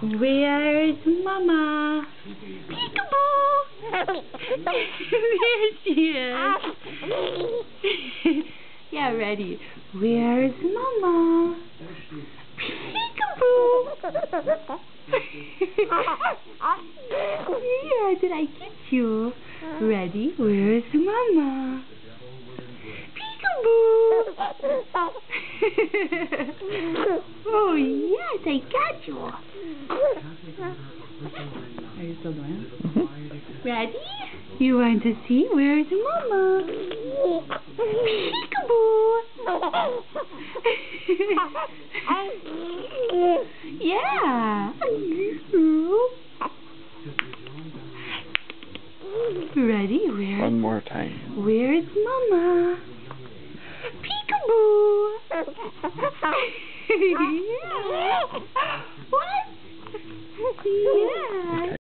Where's Mama? Peekaboo! There she is. Yeah, ready. Where's Mama? Peekaboo! Yeah, did I get you? Ready? Where's Mama? Peekaboo! Oh, yes, I got you. Are you still doing it? Ready? You want to see? Where's Mama? Peekaboo! Yeah. Ready? One more time. Where's Mama? Peekaboo! Yeah. What? Yeah.